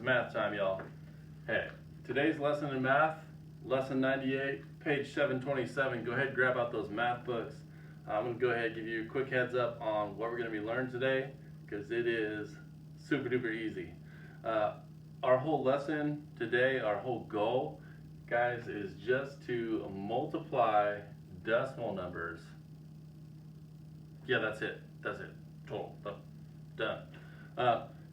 math time, y'all. Hey, today's lesson in math, lesson 98, page 727. Go ahead and grab out those math books. I'm going to go ahead and give you a quick heads up on what we're going to be learning today, because it is super duper easy. Our whole lesson today, our whole goal, guys, is just to multiply decimal numbers. Yeah, that's it. Total. Done.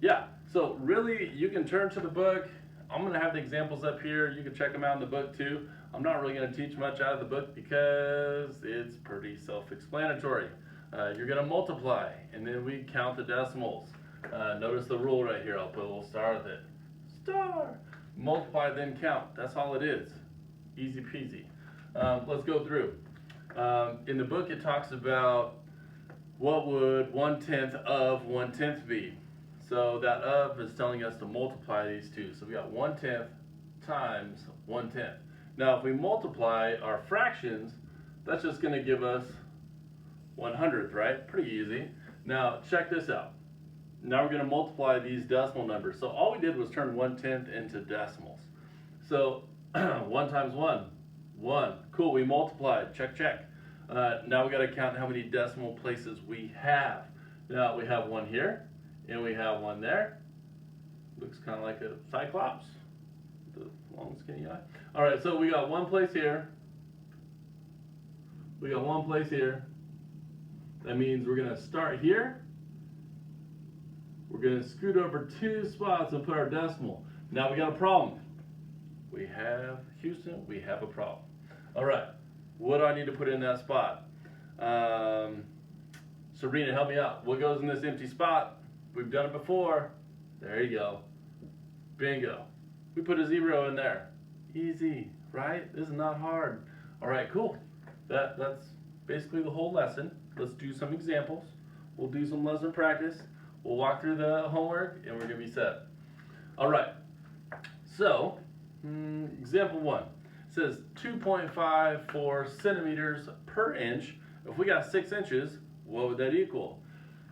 Yeah, so really you can turn to the book. I'm going to have the examples up here. You can check them out in the book too. I'm not really going to teach much out of the book because it's pretty self-explanatory. You're going to multiply, and then we count the decimals. Notice the rule right here. I'll put a little star with it. Star! Multiply, then count. That's all it is. Easy peasy. Let's go through. In the book it talks about what would 1/10 of 1/10 be. So that of is telling us to multiply these two. So we got 1/10 times 1/10. Now if we multiply our fractions, that's just going to give us 1/100th, right? Pretty easy. Now check this out. Now we're going to multiply these decimal numbers. So all we did was turn 1/10 into decimals. So 1 times 1, 1. Cool, we multiplied. Check, check. Now we got to count how many decimal places we have. Now we have one here, and we have one there. Looks kind of like a cyclops, the long skinny eye. All right, so we got one place here. We got one place here. That means we're going to start here. We're going to scoot over 2 spots and put our decimal. Now we got a problem. We have Houston, we have a problem. All right, what do I need to put in that spot? Sabrina, help me out. What goes in this empty spot? We've done it before. There you go. Bingo. We put a 0 in there. Easy, right? This is not hard. All right, cool. That's basically the whole lesson. Let's do some examples. We'll do some lesson practice. We'll walk through the homework, and we're going to be set. All right. So, example 1. It says 2.54 centimeters per inch. If we got 6 inches, what would that equal?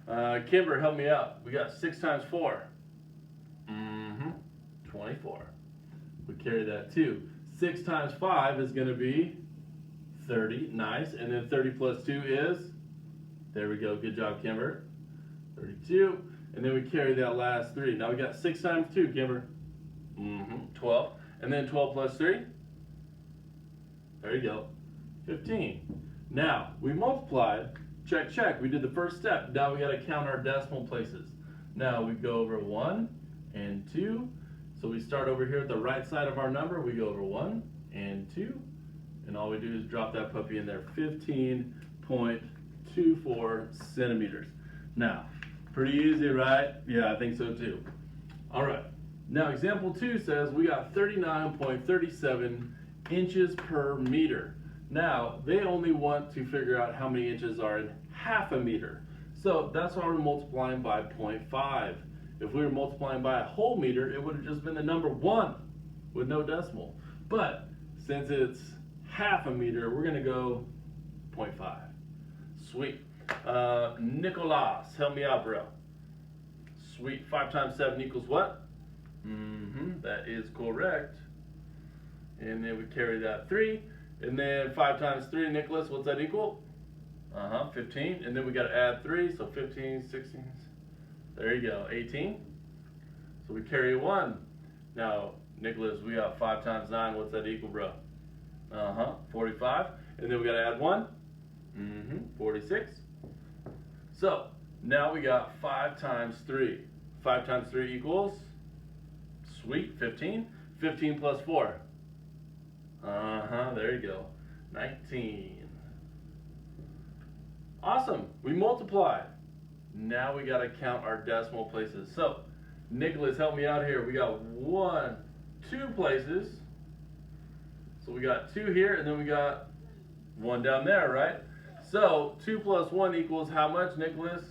Kimber, help me out. We got 6 times 4. 24. We carry that too. 6 times 5 is going to be 30. Nice. And then 30 plus 2 is? There we go. Good job, Kimber. 32. And then we carry that last 3. Now we got 6 times 2, Kimber. 12. And then 12 plus 3? There you go. 15. Now, we multiplied. Check, check. We did the first step. Now we got to count our decimal places. Now we go over 1 and 2. So we start over here at the right side of our number. We go over 1 and 2. And all we do is drop that puppy in there. 15.24 centimeters. Now, pretty easy, right? Yeah, I think so too. All right. Now, example 2 says we got 39.37 inches per meter. Now, they only want to figure out how many inches are in half a meter. So that's why we're multiplying by 0.5. If we were multiplying by a whole meter, it would have just been the number 1 with no decimal. But since it's half a meter, we're going to go 0.5. Sweet. Nicholas, help me out, bro. Sweet. 5 times 7 equals what? That is correct. And then we carry that 3. And then 5 times 3, Nicholas, what's that equal? 15. And then we got to add 3, so 15, 16. There you go, 18. So we carry a 1. Now, Nicholas, we got 5 times 9, what's that equal, bro? 45. And then we got to add 1. 46. So, now we got 5 times 3. 5 times 3 equals? Sweet, 15. 15 plus 4. There you go. 19. Awesome. We multiplied. Now we got to count our decimal places. So, Nicholas, help me out here. We got 2 places. So we got 2 here, and then we got 1 down there, right? So 2 plus 1 equals how much, Nicholas?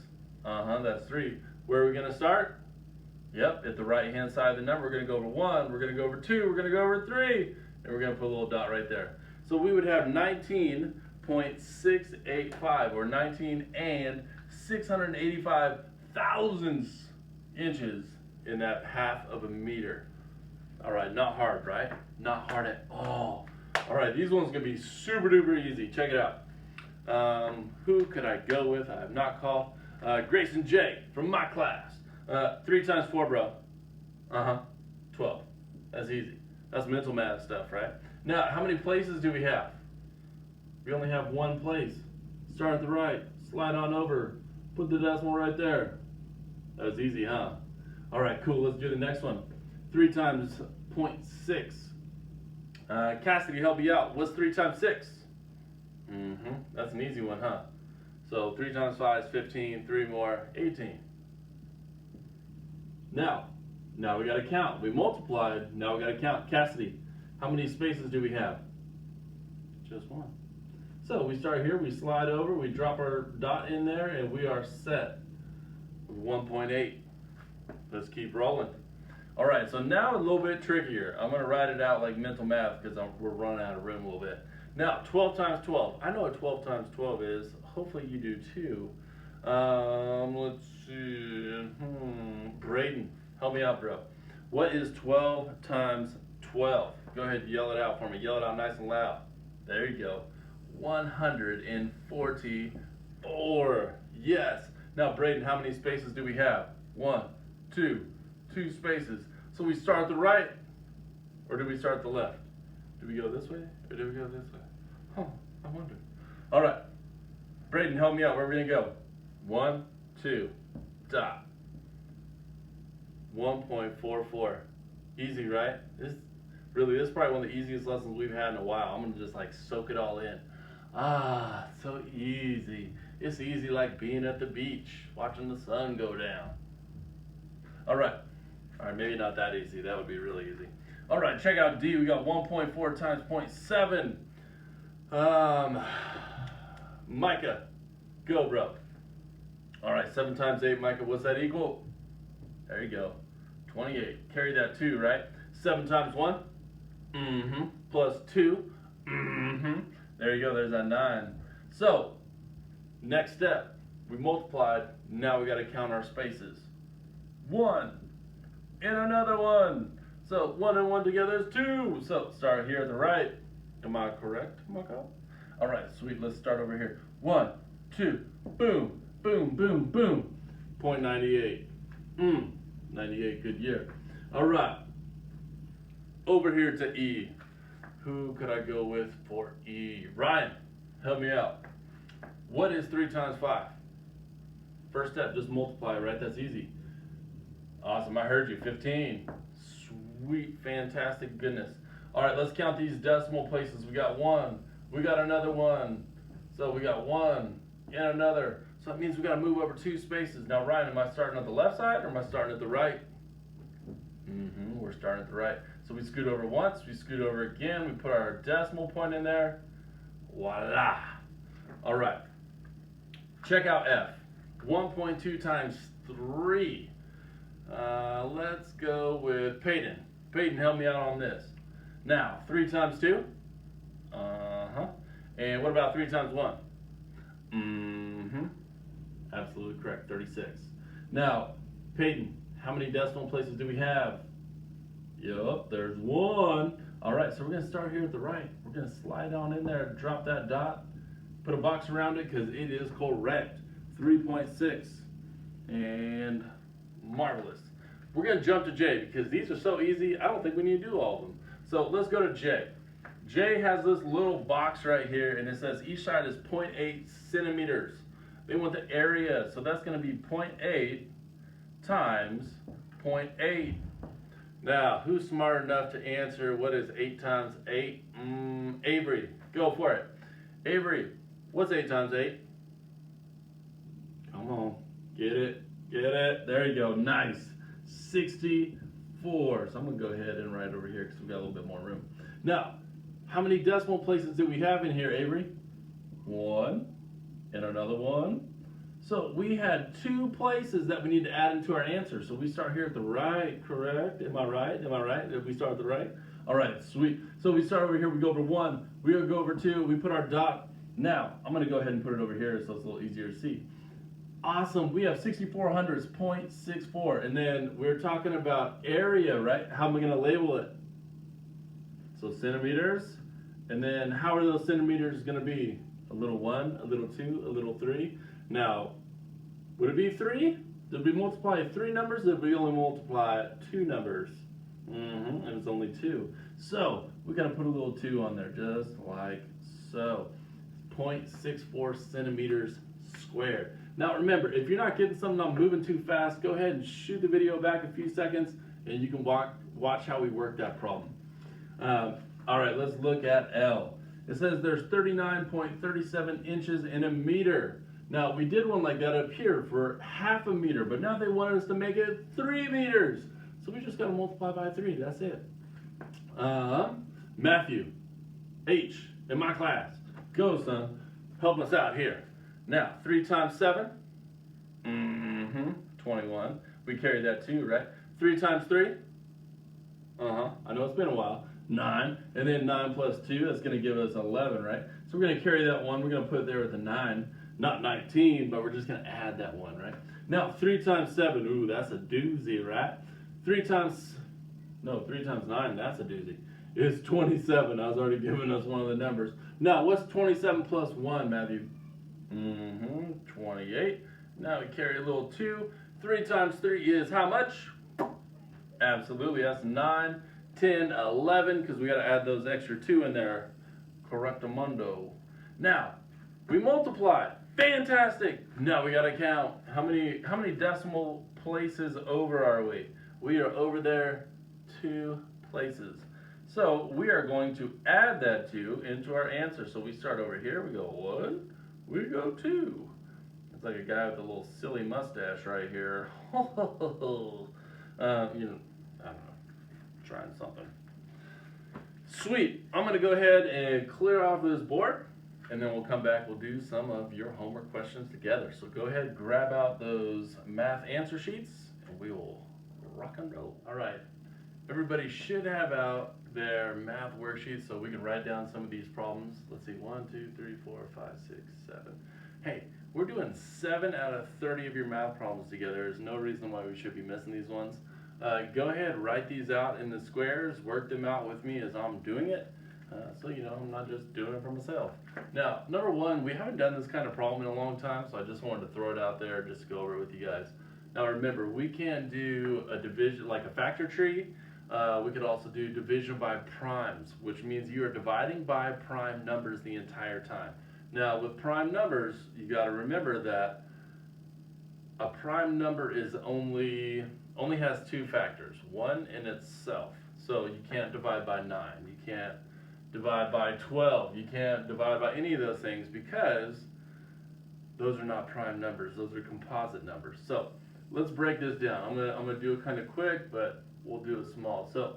That's 3. Where are we going to start? Yep, at the right-hand side of the number, we're going to go over 1, we're going to go over 2, we're going to go over 3, and we're going to put a little dot right there. So we would have 19.685, or 19 and 685 thousandths inches in that half of a meter. All right, not hard, right? Not hard at all. All right, these ones gonna be super duper easy. Check it out. Who could I go with? I have not called. Grayson J from my class. 3 times 4, bro. 12. That's easy. That's mental math stuff, right? Now, how many places do we have? We only have one place. Start at the right, slide on over, put the decimal right there. That was easy, huh? All right, cool. Let's do the next one. 3 times 0.6. Cassidy, help me out. What's 3 times 6? That's an easy one, huh? So 3 times 5 is 15. 3 more, 18. Now we got to count. We multiplied. Now we got to count. Cassidy, how many spaces do we have? Just one. So we start here. We slide over. We drop our dot in there, and we are set. 1.8. Let's keep rolling. All right, so now a little bit trickier. I'm going to write it out like mental math because we're running out of room a little bit. Now, 12 times 12. I know what 12 times 12 is. Hopefully you do too. Let's see. Braden, help me out, bro. What is 12 times 12? Go ahead and yell it out for me. Yell it out nice and loud. There you go. 144. Yes. Now, Braden, how many spaces do we have? 1, 2 spaces. So we start at the right, or do we start at the left? Do we go this way, or do we go this way? Huh, I wonder. All right, Braden, help me out. Where are we gonna go? 1, 2, dot. 1.44. Easy, right? This is probably one of the easiest lessons we've had in a while. I'm gonna just like soak it all in. So easy. It's easy like being at the beach, watching the sun go down. All right, maybe not that easy. That would be really easy. All right, check out D. We got 1.4 times 0.7. Micah, go, bro. All right, 7 times 8, Micah, what's that equal? There you go, 28. Carry that 2, right? 7 times 1? Plus 2? There you go, there's that 9. So, next step, we multiplied. Now we got to count our spaces. 1 and another 1. So 1 and 1 together is 2. So start here at the right. Am I correct, Mako? All right, sweet. Let's start over here. 1, 2, boom, boom, boom, boom. 0.98. 98, good year. All right. Over here to E. Who could I go with for E? Ryan, help me out. What is 3 times 5? First step, just multiply, right? That's easy. Awesome, I heard you. 15. Sweet, fantastic goodness. All right, let's count these decimal places. We got 1. We got another 1. So we got 1 and another. So that means we got to move over 2 spaces. Now, Ryan, am I starting at the left side or am I starting at the right? We're starting at the right. So we scoot over once. We scoot over again. We put our decimal point in there. Voila. All right. Check out F. 1.2 times 3. Let's go with Peyton. Peyton, help me out on this. Now, 3 times 2? And what about 3 times 1? Absolutely correct, 36. Now, Peyton, how many decimal places do we have? Yup, there's 1. All right, so we're going to start here at the right. We're going to slide on in there, drop that dot, put a box around it because it is correct. 3.6. And marvelous. We're going to jump to J because these are so easy, I don't think we need to do all of them. So let's go to J. J has this little box right here, and it says each side is 0.8 centimeters. They want the area, so that's going to be 0.8 times 0.8. Now, who's smart enough to answer what is 8 times 8? Avery, go for it. Avery, what's 8 times 8? Come on, get it, get it. There you go, nice. 64. So I'm going to go ahead and write over here because we've got a little bit more room. Now, how many decimal places do we have in here, Avery? 1 and another 1. So we had 2 places that we need to add into our answer. So we start here at the right, correct? Am I right? Am I right? Did we start at the right? All right, sweet. So we start over here, we go over 1, we go over 2, we put our dot. Now, I'm going to go ahead and put it over here so it's a little easier to see. Awesome. We have 6400s, 0.64. And then we're talking about area, right? How am I going to label it? So centimeters. And then how are those centimeters going to be? A little 1, a little 2, a little 3. Now, would it be 3? Did we multiply 3 numbers? Or did we only multiply 2 numbers? And it's only 2. So we got to put a little 2 on there, just like so. 0.64 centimeters squared. Now remember, if you're not getting something, I'm moving too fast, go ahead and shoot the video back a few seconds and you can watch how we work that problem. All right, let's look at L. It says there's 39.37 inches in a meter. Now we did one like that up here for half a meter, but now they wanted us to make it 3 meters. So we just got to multiply by 3, that's it. Matthew, H, in my class. Go, son. Help us out here. Now, 3 times 7? 21. We carried that too, right? 3 times 3? I know it's been a while. 9. And then 9 plus 2, that's going to give us 11, right? So we're going to carry that 1. We're going to put it there with a 9. Not 19, but we're just going to add that 1, right? Now, 3 times 7. Ooh, that's a doozy, right? 3 times 9, that's a doozy. It's 27. I was already giving us one of the numbers. Now, what's 27 plus 1, Matthew? 28. Now we carry a little 2. 3 times 3 is how much? Absolutely, that's 9, 10, 11, because we got to add those extra 2 in there. Correctamundo. Now, we multiply. Fantastic. Now we got to count. How many decimal places over are we? We are over there 2 places. So we are going to add that 2 into our answer. So we start over here. We go 1. We go 2. It's like a guy with a little silly mustache right here. I don't know, trying something. Sweet. I'm going to go ahead and clear off this board, and then we'll come back. We'll do some of your homework questions together. So go ahead, grab out those math answer sheets, and we will rock and roll. All right. Everybody should have out their math worksheets so we can write down some of these problems. Let's see, 1, 2, 3, 4, 5, 6, 7. Hey, we're doing 7 out of 30 of your math problems together. There's no reason why we should be missing these ones. Go ahead, write these out in the squares, work them out with me as I'm doing it. So you know I'm not just doing it for myself. Now, number 1, we haven't done this kind of problem in a long time, so I just wanted to throw it out there just to go over it with you guys. Now remember, we can do a division, like a factor tree. We could also do division by primes, which means you are dividing by prime numbers the entire time. Now with prime numbers, you got to remember that a prime number is only has 2 factors, one in itself. So you can't divide by 9, you can't divide by 12, you can't divide by any of those things because those are not prime numbers, those are composite numbers. So let's break this down. I'm gonna do it kind of quick, but we'll do it small. So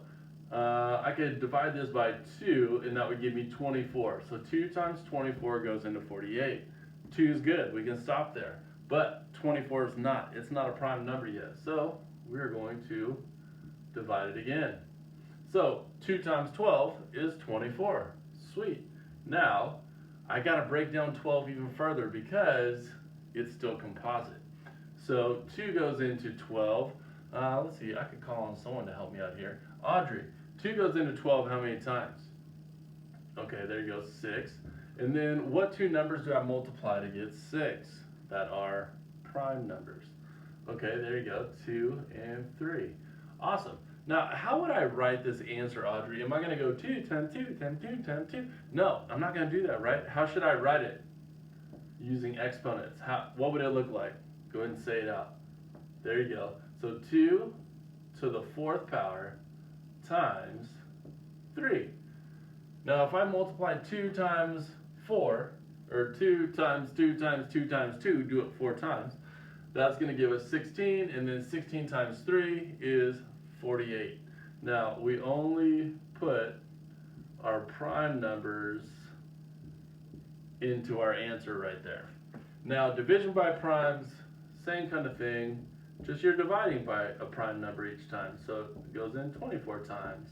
I could divide this by 2, and that would give me 24. So 2 times 24 goes into 48. 2 is good, we can stop there. But 24 is not. It's not a prime number yet. So we're going to divide it again. So 2 times 12 is 24. Sweet. Now, I got to break down 12 even further because it's still composite. So 2 goes into 12. Let's see, I could call on someone to help me out here. Audrey, 2 goes into 12 how many times? Okay, there you go, 6. And then what 2 numbers do I multiply to get 6? That are prime numbers. Okay, there you go, 2 and 3. Awesome. Now, how would I write this answer, Audrey? Am I going to go 2 times 2 times 2 times 2? No, I'm not going to do that, right? How should I write it? Using exponents. What would it look like? Go ahead and say it out. There you go. So 2 to the 4th power times 3. Now, if I multiply 2 times 4, or 2 times 2 times 2 times 2, do it 4 times, that's going to give us 16, and then 16 times 3 is 48. Now, we only put our prime numbers into our answer right there. Now, division by primes, same kind of thing, just you're dividing by a prime number each time. So it goes in 24 times,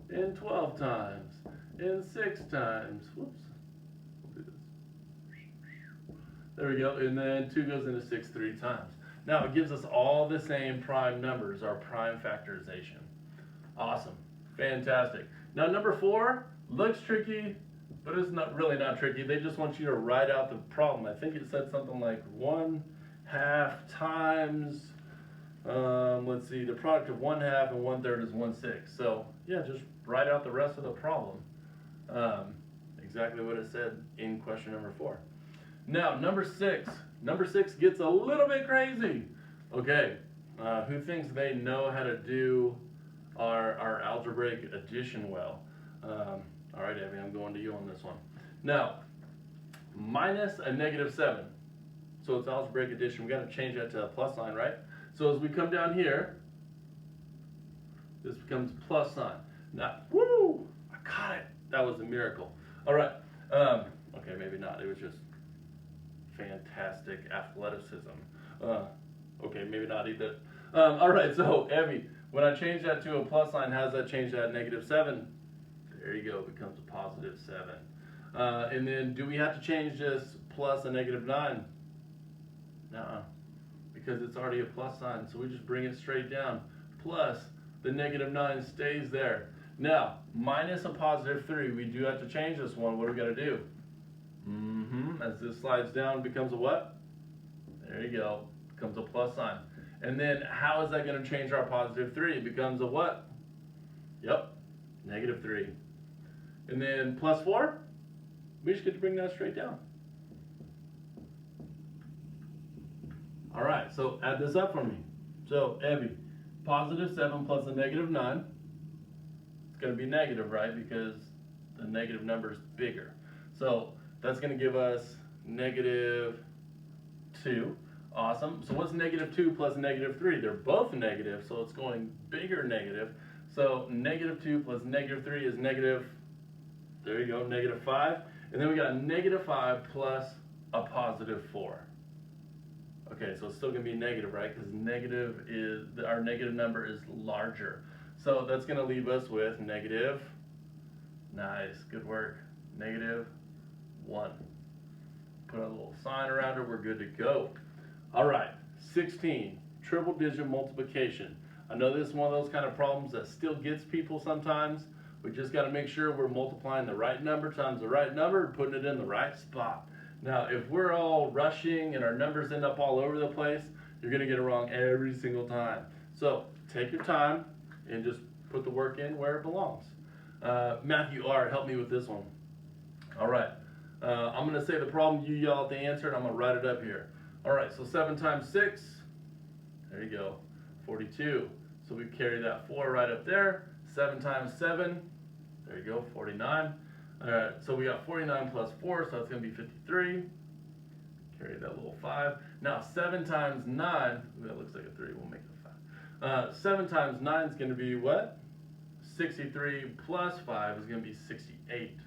in 12 times, in 6 times, whoops, we'll do this, There we go. And then 2 goes into 6 3 times. Now it gives us all the same prime numbers, our prime factorization. Awesome. Fantastic. Now number 4 looks tricky, but it's not really not tricky. They just want you to write out the problem. I think it said something like 1/2 times, let's see, the product of 1/2 and 1/3 is 1/6. So yeah, just write out the rest of the problem. Exactly what it said in question number 4. Now number 6. Number 6 gets a little bit crazy. Okay, who thinks they know how to do our algebraic addition well? All right, Abby, I'm going to you on this one. Now, minus a -7. So it's algebraic addition. We got to change that to a plus sign, right? So as we come down here, this becomes plus sign. Now, woo! I got it. That was a miracle. All right. Okay, maybe not. It was just fantastic athleticism. Okay, maybe not either. All right, so Abby, when I change that to a plus sign, how does that change that -7? There you go, it becomes a +7. And then do we have to change this plus a -9? Nuh-uh, because it's already a plus sign, so we just bring it straight down. Plus, the -9 stays there. Now, minus a +3, we do have to change this one. What do we got to do? As this slides down, it becomes a what? There you go, becomes a plus sign. And then how is that going to change our +3? It becomes a what? Yep, -3. And then +4, we just get to bring that straight down. All right, so add this up for me. So, Abby, +7 plus a -9, it's going to be negative, right? Because the negative number is bigger. So that's going to give us -2. Awesome. So what's -2 plus -3? They're both negative, so it's going bigger negative. So -2 plus -3 is negative, there you go, -5. And then we got -5 plus a +4. Okay, so it's still going to be negative, right? Because our negative number is larger. So that's going to leave us with negative, nice, good work, -1. Put a little sign around it, we're good to go. All right, 16, triple digit multiplication. I know this is one of those kind of problems that still gets people sometimes. We just got to make sure we're multiplying the right number times the right number and putting it in the right spot. Now, if we're all rushing and our numbers end up all over the place, you're going to get it wrong every single time. So take your time and just put the work in where it belongs. Matthew R., help me with this one. All right, I'm going to say the problem, you yell out the answer, and I'm going to write it up here. All right, so 7 times 6, there you go, 42. So we carry that 4 right up there. 7 times 7, there you go, 49. All right, so we got 49 plus 4, so that's going to be 53. Carry that little 5. Now 7 times 9, that looks like a 3, we'll make it a 5. 7 times 9 is going to be what? 63 plus 5 is going to be 68.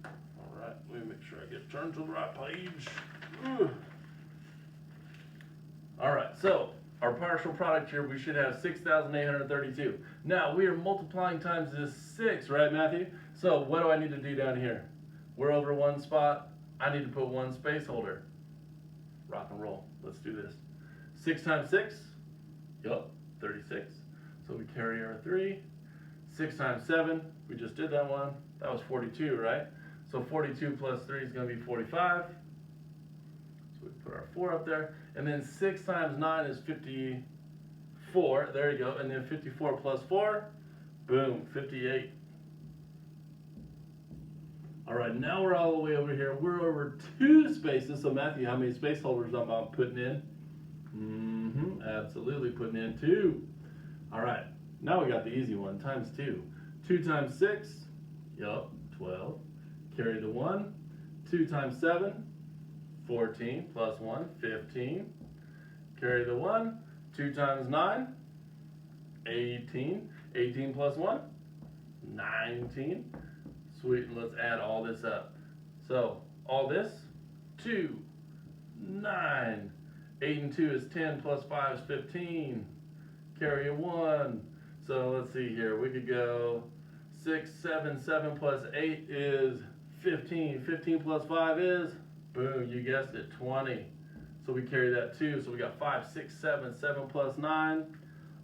All right, let me make sure I get turned to the right page. All right, so our partial product here, we should have 6,832. Now we are multiplying times this 6, right, Matthew? So what do I need to do down here? We're over one spot. I need to put one space holder. Rock and roll. Let's do this. 6 times 6, yup, 36. So we carry our 3. 6 times 7, we just did that one. That was 42, right? So 42 plus 3 is going to be 45. So we put our 4 up there. And then 6 times 9 is 54. There you go. And then 54 plus 4, boom, 58. All right, now we're all the way over here. We're over 2 spaces. So Matthew, how many space holders am I putting in? Absolutely putting in 2. All right, now we got the easy one, times 2. 2 times 6, yup, 12. Carry the 1. 2 times 7, 14 plus 1, 15. Carry the 1. 2 times 9, 18. 18 plus 1, 19. Sweet, and let's add all this up. So, all this, 2, 9. 8 and 2 is 10, plus 5 is 15. Carry a 1. So, let's see here. We could go 6, 7, 7 plus 8 is 15. 15 plus 5 is Boom, you guessed it, 20. So we carry that 2. So we got 5, 6, 7. 7 plus 9.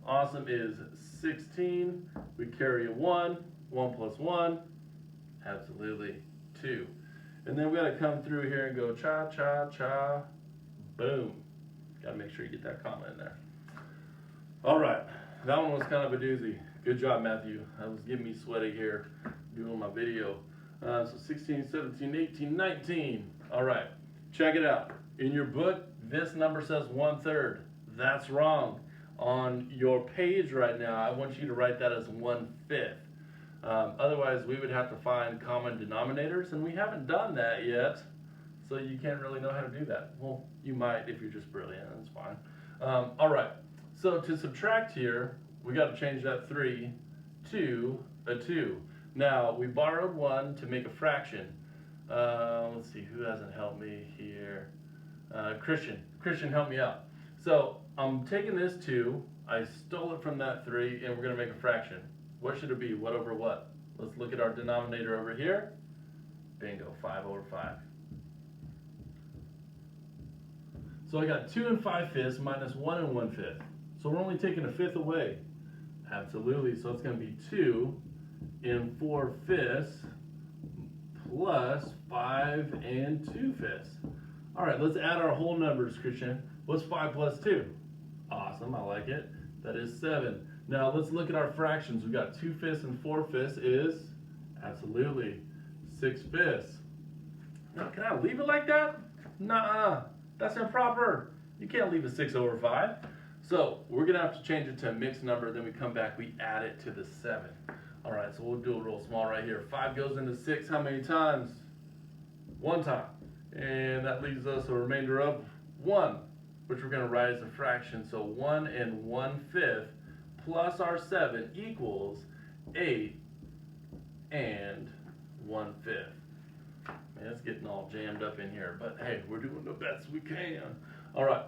Awesome is 16. We carry a 1. 1 plus 1. Absolutely 2. And then we got to come through here and go cha, cha, cha. Boom. Got to make sure you get that comma in there. All right. That one was kind of a doozy. Good job, Matthew. That was getting me sweaty here doing my video. So 16, 17, 18, 19. All right. Check it out. In your book, this number says 1/3. That's wrong. On your page right now, I want you to write that as 1/5. Otherwise, we would have to find common denominators, and we haven't done that yet, so you can't really know how to do that. Well, you might if you're just brilliant. That's fine. All right. So to subtract here, we got to change that 3 to a 2. Now, we borrowed 1 to make a fraction. Let's see, who hasn't helped me here? Christian. Christian, help me out. So I'm taking this 2, I stole it from that 3, and we're going to make a fraction. What should it be? What over what? Let's look at our denominator over here. Bingo, 5 over 5. So I got 2 and 5/5 minus 1 and 1/5. So we're only taking a 5th away. Absolutely, so it's going to be 2 and 4/5 plus 5 and 2/5. All right, let's add our whole numbers, Christian. What's 5 plus 2? Awesome, I like it. That is 7. Now let's look at our fractions. We've got 2/5 and 4/5 is absolutely 6/5. Now, can I leave it like that? Nuh-uh, that's improper. You can't leave a 6 over 5. So we're gonna have to change it to a mixed number, then we come back, we add it to the 7. All right, so we'll do it real small right here. 5 goes into 6 how many times? 1 time. And that leaves us a remainder of 1, which we're gonna write as a fraction. So 1 and 1/5 plus our 7 equals 8 and 1/5. Man, it's getting all jammed up in here, but hey, we're doing the best we can. All right,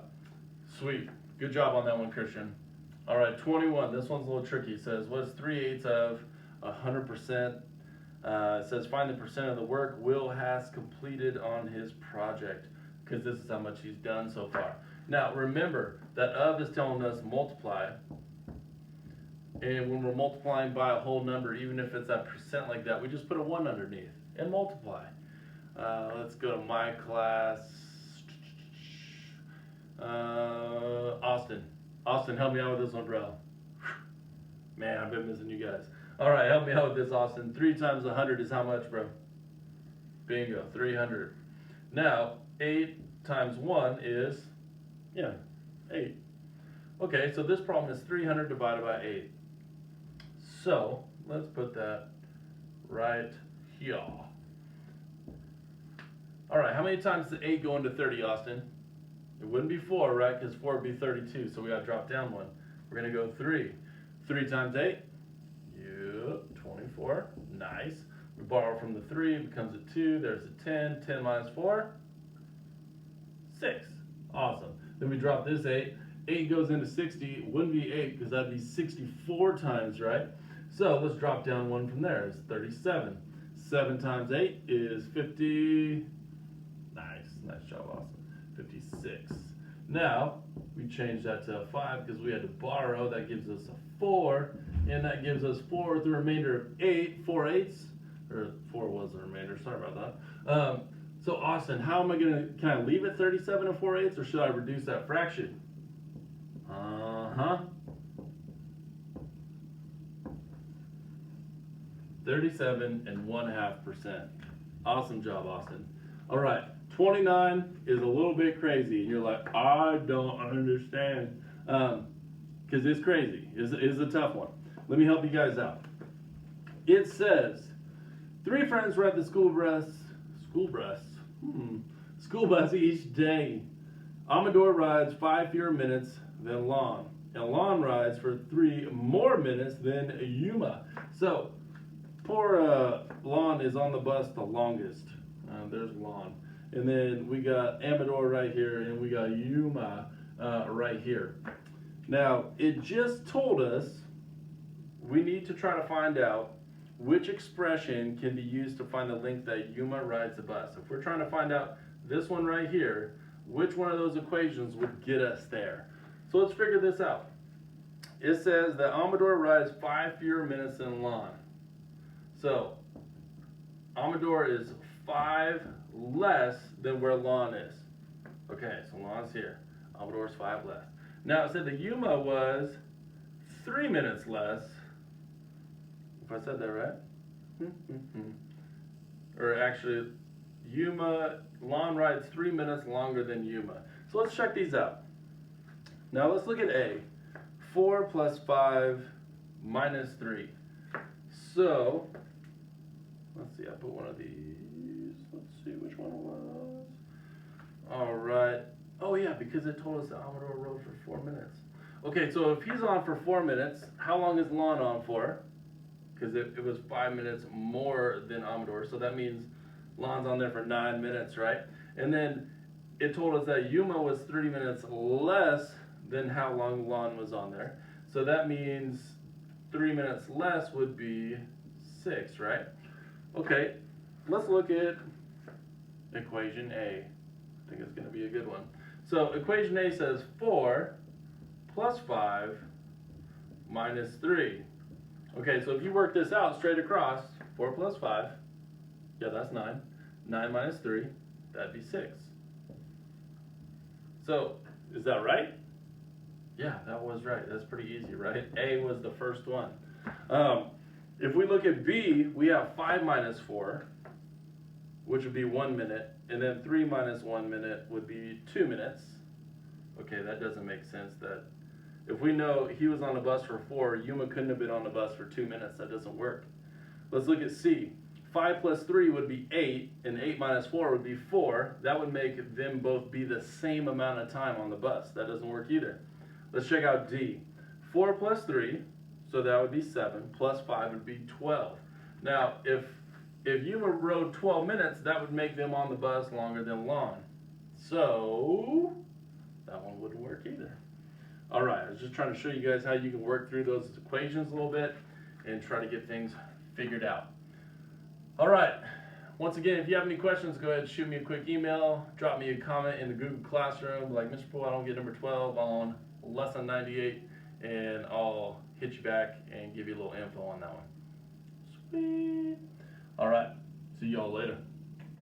sweet. Good job on that one, Christian. All right, 21. This one's a little tricky. It says, what is 3/8 of 100%? It says, find the percent of the work Will has completed on his project, because this is how much he's done so far. Now, remember that of is telling us multiply. And when we're multiplying by a whole number, even if it's a percent like that, we just put a 1 underneath and multiply. Let's go to my class. Austin. Austin, help me out with this one, bro. Man, I've been missing you guys. All right, help me out with this, Austin. 3 times 100 is how much, bro? Bingo, 300. Now, 8 times 1 is, 8. Okay, so this problem is 300 divided by 8. So, let's put that right here. All right, how many times does 8 go into 30, Austin? It wouldn't be 4, right? Because 4 would be 32, so we got to drop down 1. We're going to go 3. 3 times 8? Yep, 24. Nice. We borrow from the 3, it becomes a 2. There's a 10. 10 minus 4? 6. Awesome. Then we drop this 8. 8 goes into 60. It wouldn't be 8 because that'd be 64 times, right? So let's drop down 1 from there. It's 37. 7 times 8 is 50. Nice job, Austin. 56. Now, we change that to a 5 because we had to borrow. That gives us a 4. And that gives us 4 with the remainder of 8. 4/8. Or 4 was the remainder. Sorry about that. So, Austin, how am I going to, can I leave it 37 and 4/8 or should I reduce that fraction? 37 and 1/2%. Awesome job, Austin. All right, 29 is a little bit crazy, and you're like, I don't understand, because it's crazy. It's a tough one. Let me help you guys out. It says 3 friends ride the school bus each day. Amador rides 5 fewer minutes than Lon, and Lon rides for 3 more minutes than Yuma. So poor Lon is on the bus the longest. There's Lon. And then we got Amador right here, and we got Yuma right here. Now, it just told us we need to try to find out which expression can be used to find the length that Yuma rides the bus. If we're trying to find out this one right here, which one of those equations would get us there? So let's figure this out. It says that Amador rides 5 fewer minutes than Lon. So Amador is 5 less than where Lon is. Okay, so Lon's here. Amador's 5 less. Now it said that Yuma was 3 minutes less. If I said that right? Or actually, Lon rides 3 minutes longer than Yuma. So let's check these out. Now let's look at A. 4 plus 5 minus 3. So, let's see, I put one of these. Let's see which one it was. Alright. Oh yeah, because it told us that Amador rode for 4 minutes. Okay, so if he's on for 4 minutes, how long is Lon on for? Because it was 5 minutes more than Amador, so that means Lon's on there for 9 minutes, right? And then it told us that Yuma was 3 minutes less than how long Lon was on there. So that means 3 minutes less would be 6, right? Okay, let's look at equation A. I think it's going to be a good one. So equation A says 4 plus 5 minus 3. Okay, so if you work this out straight across, 4 plus 5, yeah, that's 9. 9 minus 3, that'd be 6. So, is that right? Yeah, that was right. That's pretty easy, right? A was the first one. If we look at B, we have 5 minus 4, which would be 1 minute, and then 3 minus 1 minute would be 2 minutes. Okay, that doesn't make sense. That if we know he was on the bus for 4, Yuma couldn't have been on the bus for 2 minutes. That doesn't work. Let's look at C. 5 plus 3 would be 8, and 8 minus 4 would be 4. That would make them both be the same amount of time on the bus. That doesn't work either. Let's check out D. 4 plus 3, so that would be 7, plus 5 would be 12. Now, if Yuma rode 12 minutes, that would make them on the bus longer than Lon. So, that one wouldn't work either. All right, I was just trying to show you guys how you can work through those equations a little bit and try to get things figured out. All right, once again, if you have any questions, go ahead and shoot me a quick email, drop me a comment in the Google Classroom, like, Mr. Poole, I don't get number 12 on lesson 98, and I'll hit you back and give you a little info on that one. Sweet. All right, see y'all later.